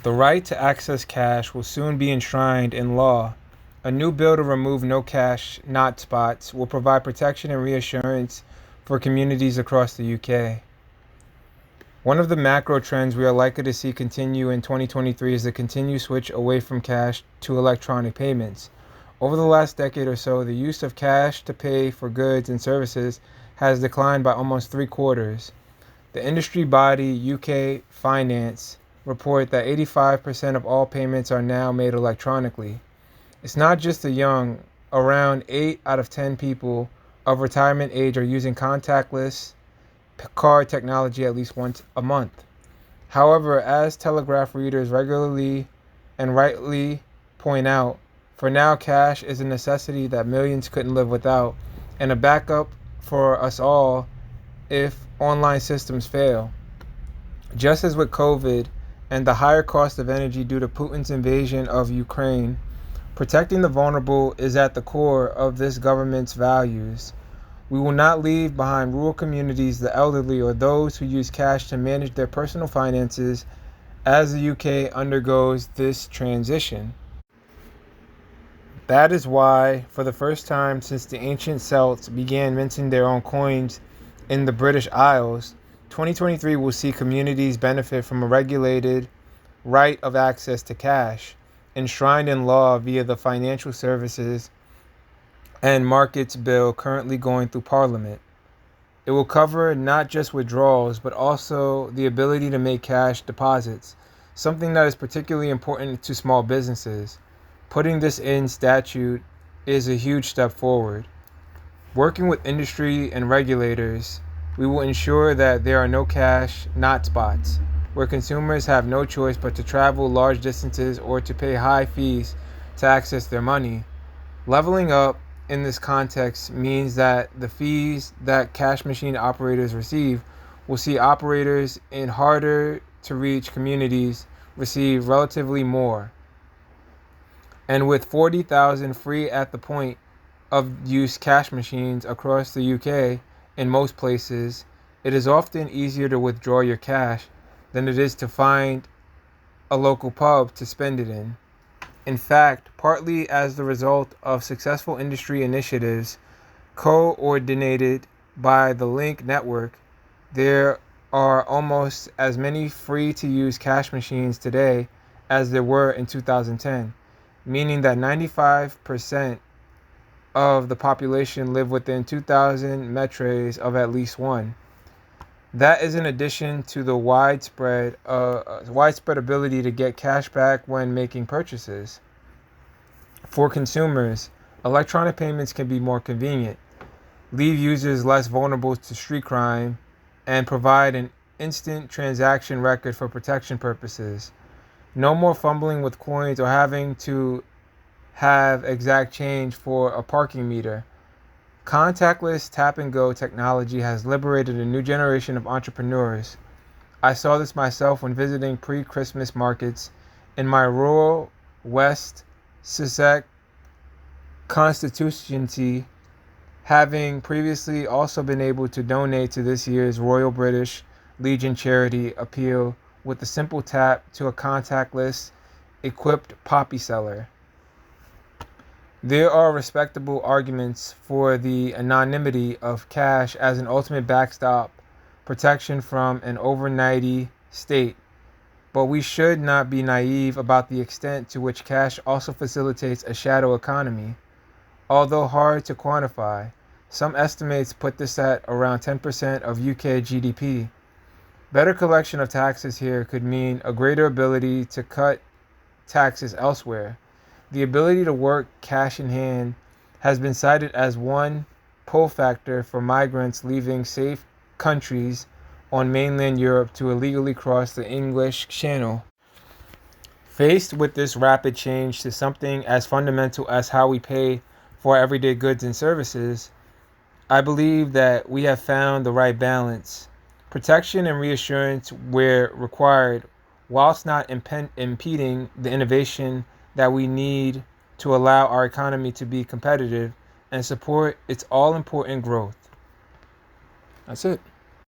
The right to access cash will soon be enshrined in law. A new bill to remove no cash, not spots will provide protection and reassurance for communities across the UK. One of the macro trends we are likely to see continue in 2023 is the continued switch away from cash to electronic payments. Over the last decade or so, the use of cash to pay for goods and services has declined by almost three-quarters. The industry body UK Finance report that 85% of all payments are now made electronically. It's not just the young. Around 8 out of 10 people of retirement age are using contactless card technology at least once a month. However, as Telegraph readers regularly and rightly point out, for now cash is a necessity that millions couldn't live without, and a backup for us all if online systems fail. Just as with COVID and the higher cost of energy due to Putin's invasion of Ukraine, protecting the vulnerable is at the core of this government's values. We will not leave behind rural communities, the elderly, or those who use cash to manage their personal finances as the UK undergoes this transition. That is why, for the first time since the ancient Celts began minting their own coins in the British Isles, 2023 will see communities benefit from a regulated right of access to cash, enshrined in law via the Financial Services and Markets Bill currently going through Parliament. It will cover not just withdrawals, but also the ability to make cash deposits, something that is particularly important to small businesses. Putting this in statute is a huge step forward. Working with industry and regulators, we will ensure that there are no cash not spots, where consumers have no choice but to travel large distances or to pay high fees to access their money. Leveling up in this context means that the fees that cash machine operators receive will see operators in harder to reach communities receive relatively more. And with 40,000 free at the point of use cash machines across the UK in most places, it is often easier to withdraw your cash than it is to find a local pub to spend it in. In fact, partly as the result of successful industry initiatives coordinated by the Link network, there are almost as many free-to-use cash machines today as there were in 2010, meaning that 95% of the population live within 2,000 metres of at least one. That is in addition to the widespread ability to get cash back when making purchases. For consumers, electronic payments can be more convenient, leave users less vulnerable to street crime, and provide an instant transaction record for protection purposes. No more fumbling with coins or having to have exact change for a parking meter. Contactless tap-and-go technology has liberated a new generation of entrepreneurs. I saw this myself when visiting pre-Christmas markets in my rural West Sussex constituency, having previously also been able to donate to this year's Royal British Legion charity appeal with a simple tap to a contactless equipped poppy seller. There are respectable arguments for the anonymity of cash as an ultimate backstop protection from an overnighty state, but we should not be naive about the extent to which cash also facilitates a shadow economy. Although hard to quantify, some estimates put this at around 10% of UK GDP. Better collection of taxes here could mean a greater ability to cut taxes elsewhere. The ability to work cash in hand has been cited as one pull factor for migrants leaving safe countries on mainland Europe to illegally cross the English Channel. Faced with this rapid change to something as fundamental as how we pay for everyday goods and services, I believe that we have found the right balance. Protection and reassurance where required, whilst not impeding the innovation that we need to allow our economy to be competitive and support its all-important growth. That's it.